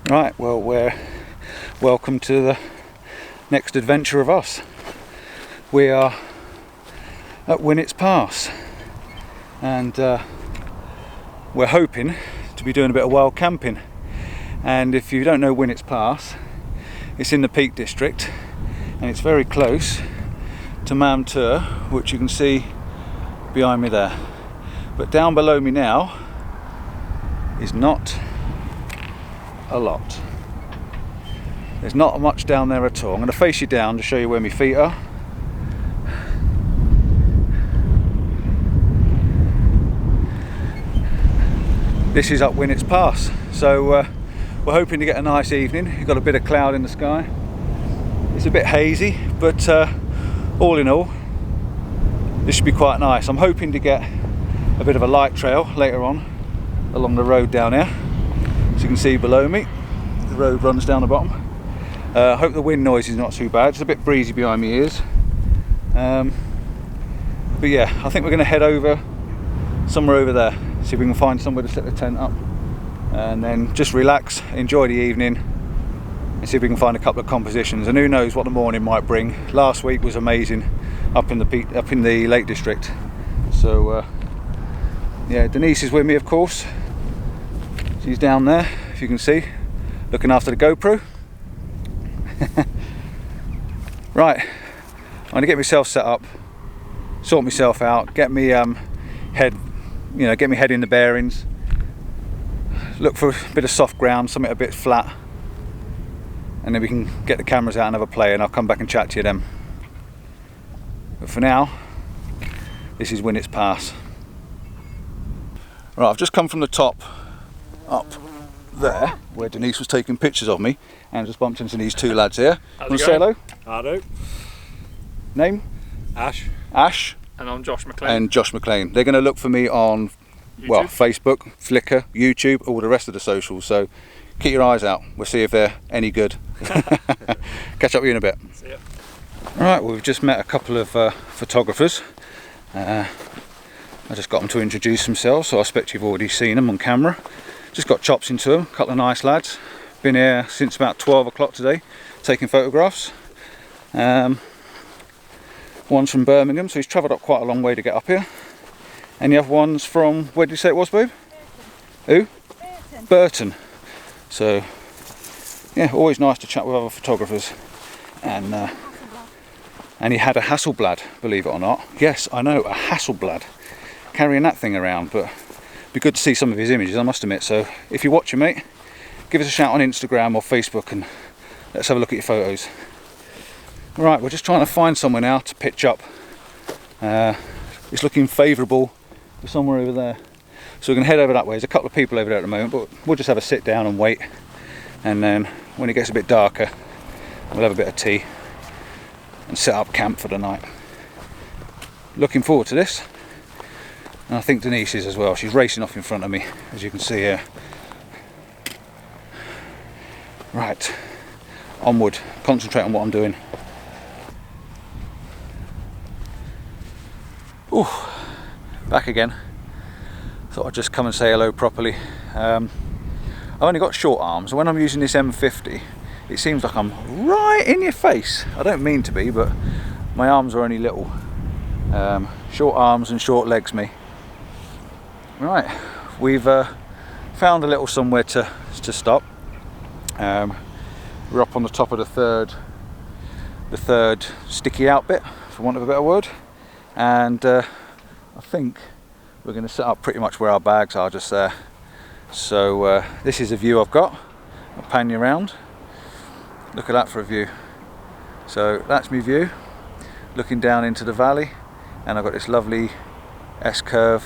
Right, well, welcome to the next adventure of us. We are at Winnats Pass, and we're hoping to be doing a bit of wild camping. And if you don't know Winnats Pass, it's in the Peak District, and it's very close to Compton, which you can see behind me there. But down below me now is not a lot. There's not much down there at all. I'm going to face you down to show you where my feet are. This is up Winnats Pass, so we're hoping to get a nice evening. You've got a bit of cloud in the sky. It's a bit hazy, but all in all, this should be quite nice. I'm hoping to get a bit of a light trail later on along the road down here. As you can see below me, the road runs down the bottom. I hope the wind noise is not too bad. It's a bit breezy behind my ears. But yeah, I think we're going to head over somewhere over there, see if we can find somewhere to set the tent up, and then just relax, enjoy the evening, and see if we can find a couple of compositions. And who knows what the morning might bring. Last week was amazing up in the Lake District. So yeah, Denise is with me, of course. She's down there, if you can see, looking after the GoPro. Right, I'm going to get myself set up, sort myself out, get me head in the bearings, look for a bit of soft ground, something a bit flat, and then we can get the cameras out and have a play, and I'll come back and chat to you then. But for now, this is Winnats Pass. Right, I've just come from the top up there where Denise was taking pictures of me, and just bumped into these two lads here. Want to say hello? Hello. Name? Ash. Ash. And I'm Josh McLean. And Josh McLean. They're going to look for me on well, Facebook, Flickr, YouTube, all the rest of the socials. So keep your eyes out. We'll see if they're any good. Catch up with you in a bit. See ya. Alright, well, we've just met a couple of photographers. I just got them to introduce themselves, so I expect you've already seen them on camera. Just got chops into them, a couple of nice lads. Been here since about 12 o'clock today, taking photographs. One's from Birmingham, so he's travelled up quite a long way to get up here. And the other one's from, where did you say it was, babe? Burton. Who? Burton. So, yeah, always nice to chat with other photographers. And he had a Hasselblad, believe it or not. Yes, I know, a Hasselblad. Carrying that thing around, but be good to see some of his images, I must admit. So if you're watching, mate, give us a shout on Instagram or Facebook and let's have a look at your photos. Right, we're just trying to find somewhere now to pitch up. It's looking favourable for somewhere over there, so we're going to head over that way. There's a couple of people over there at the moment, but we'll just have a sit down and wait, and then when it gets a bit darker we'll have a bit of tea and set up camp for the night. Looking forward to this. And I think Denise is as well. She's racing off in front of me, as you can see here. Right, onward. Concentrate on what I'm doing. Ooh, back again. Thought I'd just come and say hello properly. I've only got short arms, and when I'm using this M50, it seems like I'm right in your face. I don't mean to be, but my arms are only little. Short arms and short legs, me. Right, we've found a little somewhere to stop. We're up on the top of the third sticky out bit, for want of a better word, and I think we're going to set up pretty much where our bags are, just there. So this is a view I've got. I'll pan you around. Look at that for a view. So that's my view, looking down into the valley, and I've got this lovely S-curve.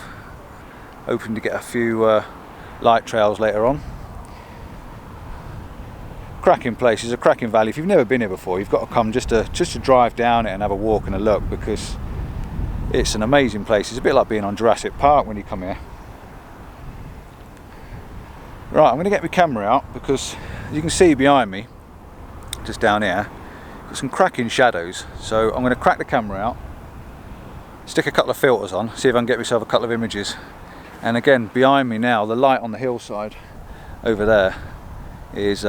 Hoping to get a few light trails later on. Cracking place, it's a cracking valley. If you've never been here before, you've got to come just to drive down it and have a walk and a look, because it's an amazing place. It's a bit like being on Jurassic Park when you come here. Right, I'm going to get my camera out, because you can see behind me, just down here, got some cracking shadows. So I'm going to crack the camera out, stick a couple of filters on, see if I can get myself a couple of images. And again, behind me now, the light on the hillside over there is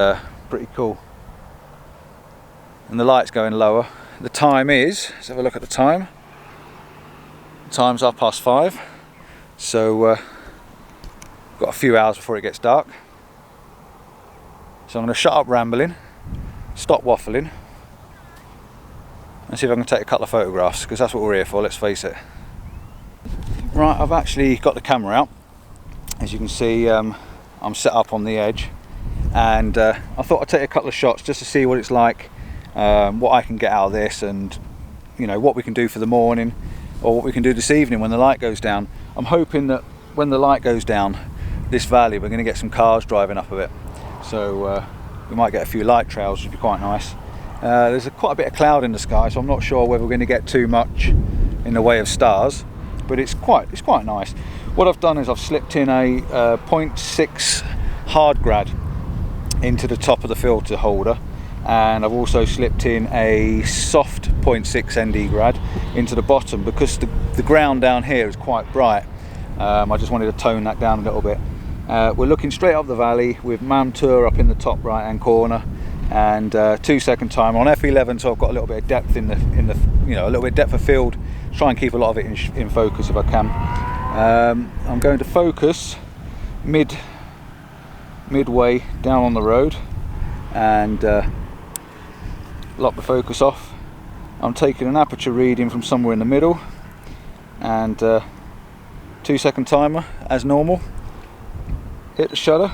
pretty cool. And the light's going lower. The time is, let's have a look at the time. The time's 5:30, so got a few hours before it gets dark. So I'm going to shut up rambling, stop waffling, and see if I can take a couple of photographs, because that's what we're here for, let's face it. Right, I've actually got the camera out. As you can see, I'm set up on the edge, and I thought I'd take a couple of shots just to see what it's like, what I can get out of this, and you know, what we can do for the morning, or what we can do this evening when the light goes down. I'm hoping that when the light goes down this valley, we're going to get some cars driving up a bit, so we might get a few light trails, which would be quite nice. There's quite a bit of cloud in the sky, so I'm not sure whether we're going to get too much in the way of stars, but it's quite nice. What I've done is I've slipped in a 0.6 hard grad into the top of the filter holder, and I've also slipped in a soft 0.6 ND grad into the bottom, because the ground down here is quite bright. I just wanted to tone that down a little bit. We're looking straight up the valley with Mam Tour up in the top right hand corner, and 2-second timer on f11, so I've got a little bit of depth in the you know, a little bit of depth of field. Try and keep a lot of it in focus if I can. I'm going to focus midway down on the road, and lock the focus off. I'm taking an aperture reading from somewhere in the middle, and 2-second timer as normal. Hit the shutter,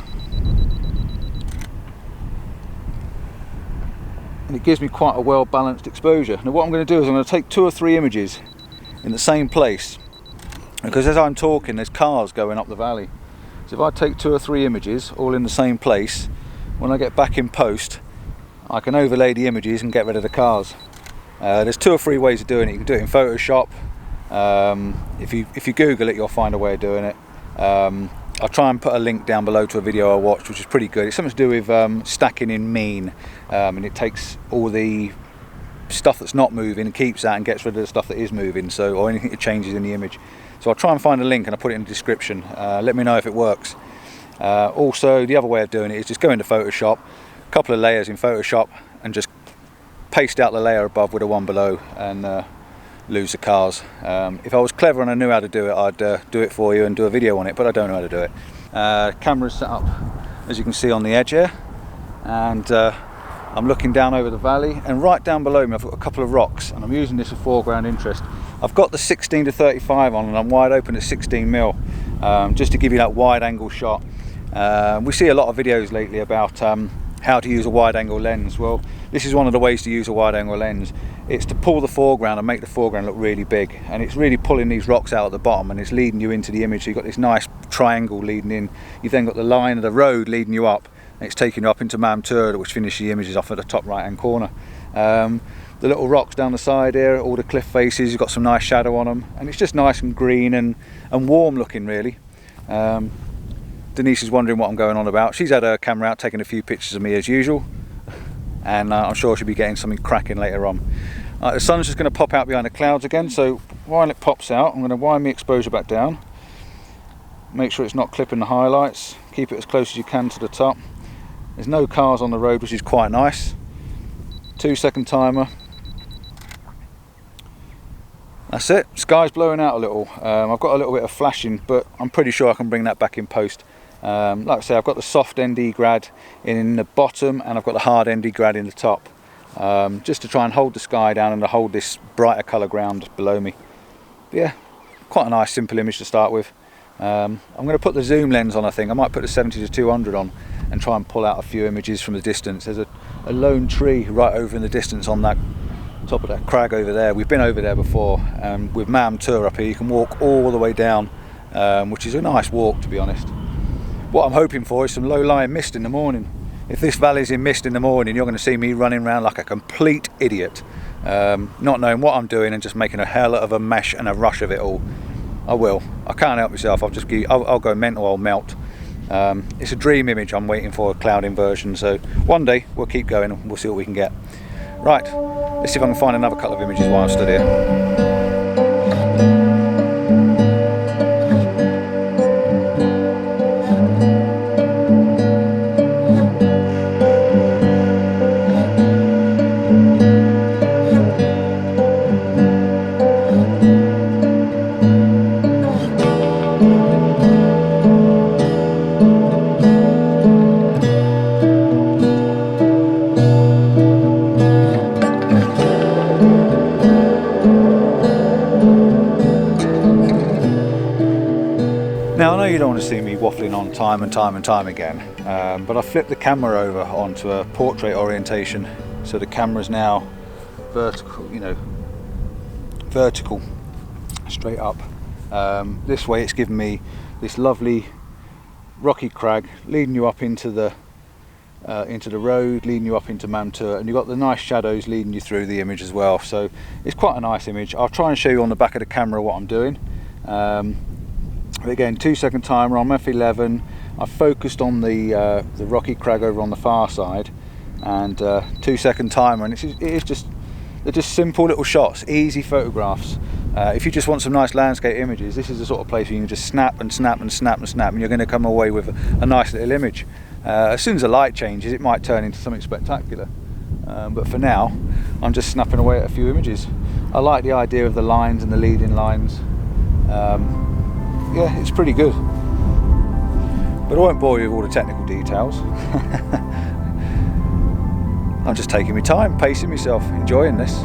and it gives me quite a well balanced exposure. Now what I'm going to do is I'm going to take 2 or 3 images in the same place, because as I'm talking there's cars going up the valley. So if I take 2 or 3 images all in the same place, when I get back in post I can overlay the images and get rid of the cars. There's 2 or 3 ways of doing it. You can do it in Photoshop. If you Google it, you'll find a way of doing it. I'll try and put a link down below to a video I watched, which is pretty good. It's something to do with stacking in mean, and it takes all the stuff that's not moving and keeps that and gets rid of the stuff that is moving, so, or anything that changes in the image. So I'll try and find a link and I'll put it in the description. Let me know if it works. Also, the other way of doing it is just go into Photoshop, a couple of layers in Photoshop, and just paste out the layer above with the one below, and lose the cars. If I was clever and I knew how to do it, I'd do it for you and do a video on it, but I don't know how to do it. Camera's set up, as you can see, on the edge here, and I'm looking down over the valley, and right down below me I've got a couple of rocks, and I'm using this for foreground interest. I've got the 16 to 35 on, and I'm wide open at 16mm, just to give you that wide angle shot. We see a lot of videos lately about how to use a wide angle lens. Well, this is one of the ways to use a wide angle lens. It's to pull the foreground and make the foreground look really big, and it's really pulling these rocks out at the bottom, and it's leading you into the image. So you've got this nice triangle leading in, you've then got the line of the road leading you up, and it's taking you up into Mam Tour, which finishes the images off at the top right hand corner. The little rocks down the side here, all the cliff faces, you've got some nice shadow on them, and it's just nice and green and warm looking, really. Denise is wondering what I'm going on about. She's had her camera out taking a few pictures of me as usual, and I'm sure she'll be getting something cracking later on. The sun's just going to pop out behind the clouds again, so while it pops out I'm going to wind my exposure back down, make sure it's not clipping the highlights, keep it as close as you can to the top. There's no cars on the road, which is quite nice. 2-second timer. That's it. Sky's blowing out a little. I've got a little bit of flashing, but I'm pretty sure I can bring that back in post. Like I say, I've got the soft ND grad in the bottom, and I've got the hard ND grad in the top, just to try and hold the sky down and to hold this brighter colour ground below me. But yeah, quite a nice simple image to start with. I'm going to put the zoom lens on. I think I might put the 70 to 200 on and try and pull out a few images from the distance. There's a lone tree right over in the distance on that top of that crag over there. We've been over there before, with Mam Tour up here you can walk all the way down, which is a nice walk, to be honest. What I'm hoping for is some low-lying mist in the morning. If this valley's in mist in the morning, you're going to see me running around like a complete idiot, not knowing what I'm doing and just making a hell of a mess and a rush of it all. I will. I can't help myself. I'll go mental. I'll melt. It's a dream image. I'm waiting for a cloud inversion, so one day we'll keep going and we'll see what we can get. Right, let's see if I can find another couple of images while I stood here. seen me waffling on time and time again, but I flipped the camera over onto a portrait orientation, so the camera's now vertical, you know, vertical, straight up. This way it's given me this lovely rocky crag leading you up into the road, leading you up into Mantua, and you've got the nice shadows leading you through the image as well. So it's quite a nice image. I'll try and show you on the back of the camera what I'm doing. But again, 2-second timer on f11. I've focused on the rocky crag over on the far side, and 2-second timer, and they're just simple little shots, easy photographs. If you just want some nice landscape images, this is the sort of place where you can just snap and snap and snap and snap, and you're going to come away with a nice little image. As soon as the light changes, it might turn into something spectacular. But for now, I'm just snapping away at a few images. I like the idea of the lines and the leading lines. Yeah, it's pretty good. But I won't bore you with all the technical details. I'm just taking my time, pacing myself, enjoying this.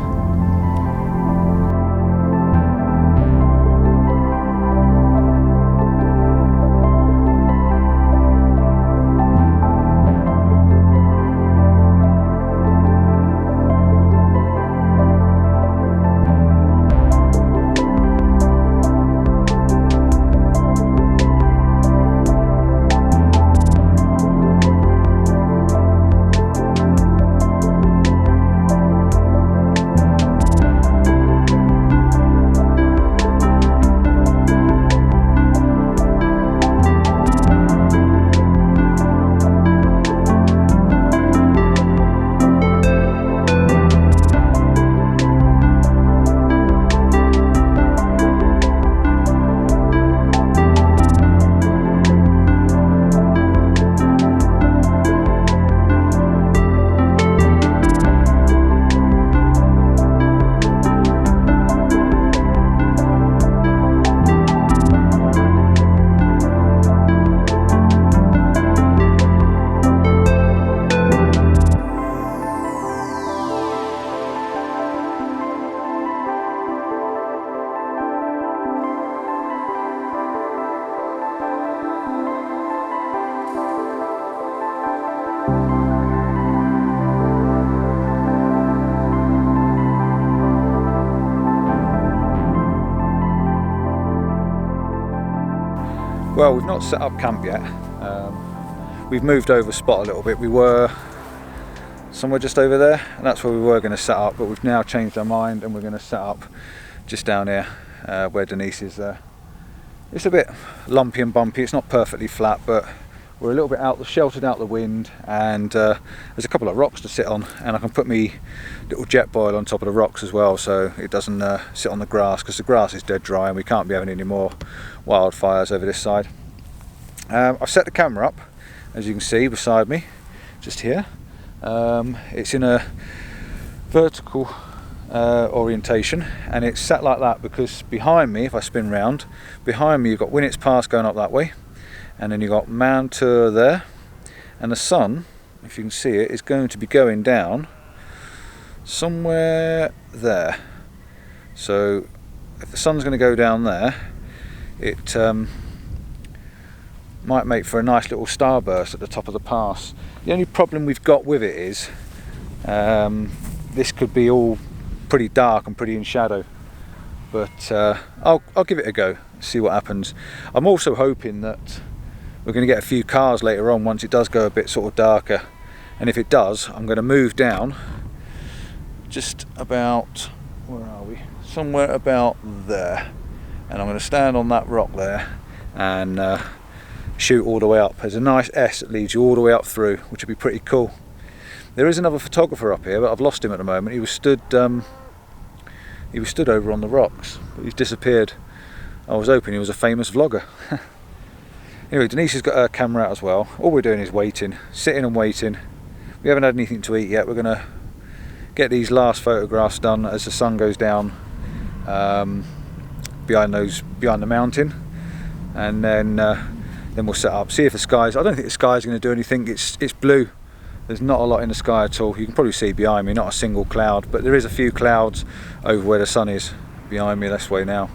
Well, we've not set up camp yet. We've moved over spot a little bit. We were somewhere just over there, and that's where we were going to set up, but we've now changed our mind and we're going to set up just down here where Denise is there. It's a bit lumpy and bumpy, it's not perfectly flat, but we're a little bit sheltered out the wind, and there's a couple of rocks to sit on, and I can put me little jet boil on top of the rocks as well, so it doesn't sit on the grass, because the grass is dead dry and we can't be having any more wildfires over this side. I've set the camera up, as you can see beside me, just here. It's in a vertical orientation, and it's set like that because behind me, if I spin round, behind me you've got Winnats Pass going up that way, and then you've got Mantua there, and the sun, if you can see it, is going to be going down somewhere there. So if the sun's going to go down there, it might make for a nice little starburst at the top of the pass. The only problem we've got with it is this could be all pretty dark and pretty in shadow, but I'll give it a go, see what happens. I'm also hoping that we're going to get a few cars later on once it does go a bit sort of darker, and if it does, I'm going to move down just about, where are we, somewhere about there, and I'm going to stand on that rock there and shoot all the way up. There's a nice S that leads you all the way up through, which would be pretty cool. There is another photographer up here, but I've lost him at the moment. He was stood over on the rocks, but he's disappeared. I was hoping he was a famous vlogger. Anyway, Denise has got her camera out as well. All we're doing is waiting, sitting and waiting. We haven't had anything to eat yet. We're going to get these last photographs done as the sun goes down behind the mountain, and then we'll set up, see if the skies, I don't think the sky's going to do anything. It's blue, there's not a lot in the sky at all. You can probably see behind me, not a single cloud, but there is a few clouds over where the sun is behind me this way now.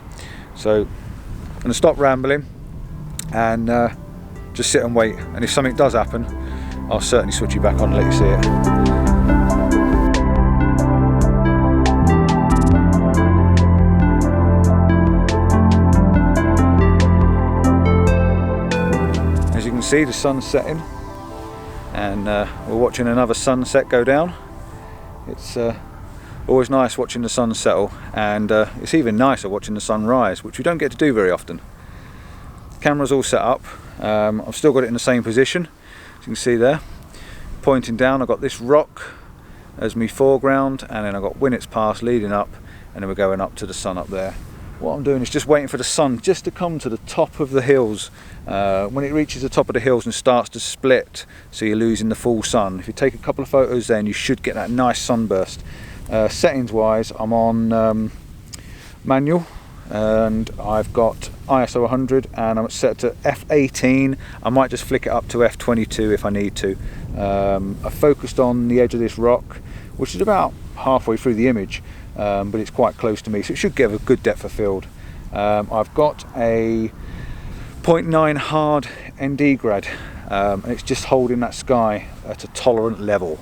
So I'm going to stop rambling and just sit and wait, and if something does happen, I'll certainly switch you back on and let you see it. As you can see, the sun's setting, and we're watching another sunset go down. It's always nice watching the sun settle, and it's even nicer watching the sun rise, which we don't get to do very often. The camera's all set up. I've still got it in the same position, as you can see there, pointing down. I've got this rock as my foreground, and then I've got Winnats Pass leading up, and then we're going up to the sun up there. What I'm doing is just waiting for the sun just to come to the top of the hills. When it reaches the top of the hills and starts to split, so you're losing the full sun. If you take a couple of photos then, you should get that nice sunburst. Settings wise, I'm on manual, and I've got ISO 100, and I'm set to f18. I might just flick it up to f22 if I need to. I focused on the edge of this rock, which is about halfway through the image, but it's quite close to me, so it should give a good depth of field. I've got a 0.9 hard ND grad, and it's just holding that sky at a tolerant level.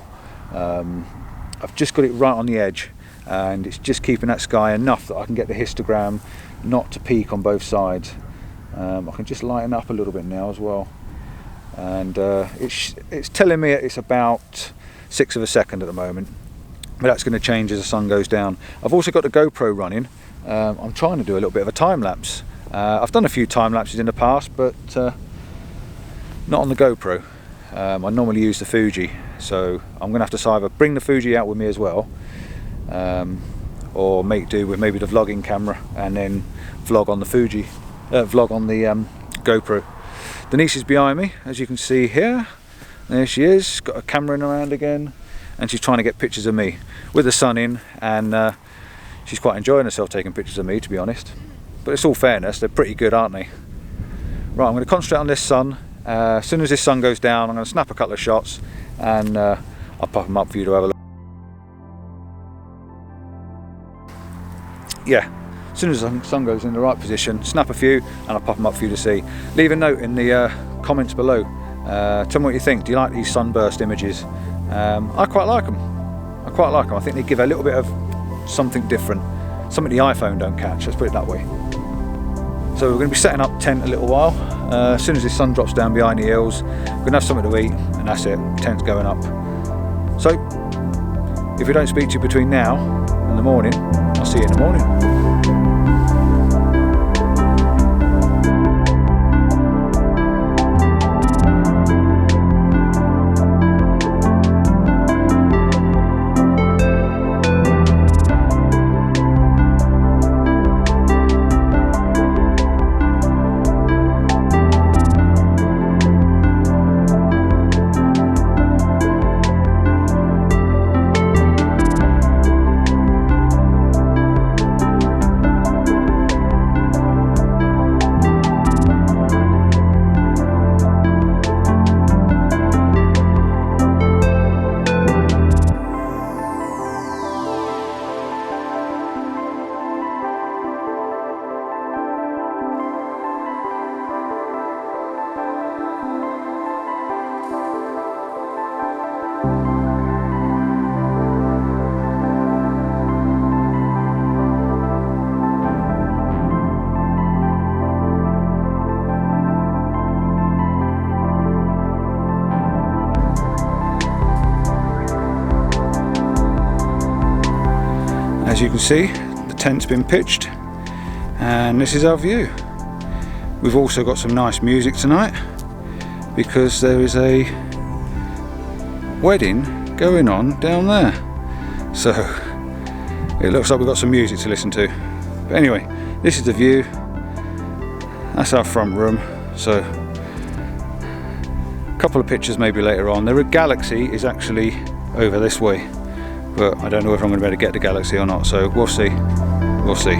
I've just got it right on the edge, and it's just keeping that sky enough that I can get the histogram not to peak on both sides. I can just lighten up a little bit now as well, and it's telling me it's about 1/6 of a second at the moment, but that's going to change as the sun goes down. I've also got the GoPro running. I'm trying to do a little bit of a time lapse. I've done a few time lapses in the past, but not on the GoPro. I normally use the Fuji, so I'm going to have to either bring the Fuji out with me as well, or make do with maybe the vlogging camera and then vlog on the Fuji, vlog on the GoPro. Denise is behind me, as you can see here. There she is, got a camera in her hand again, and she's trying to get pictures of me with the sun in, and she's quite enjoying herself taking pictures of me, to be honest. But it's all fairness, they're pretty good, aren't they? Right, I'm going to concentrate on this sun. As soon as this sun goes down, I'm going to snap a couple of shots, and I'll pop them up for you to have a look. Yeah, as soon as the sun goes in the right position, snap a few, and I'll pop them up for you to see. Leave a note in the comments below. Tell me what you think. Do you like these sunburst images? I quite like them. I quite like them. I think they give a little bit of something different, something the iPhone don't catch, let's put it that way. So we're going to be setting up tent a little while. As soon as the sun drops down behind the hills, we're going to have something to eat, and that's it, tent's going up. So if we don't speak to you between now and the morning, I'll see you in the morning. As you can see, the tent's been pitched, and this is our view. We've also got some nice music tonight, because there is a wedding going on down there. So it looks like we've got some music to listen to. But anyway, this is the view. That's our front room. So a couple of pictures maybe later on. The galaxy is actually over this way, but I don't know if I'm going to be able to get the galaxy or not, so we'll see. We'll see.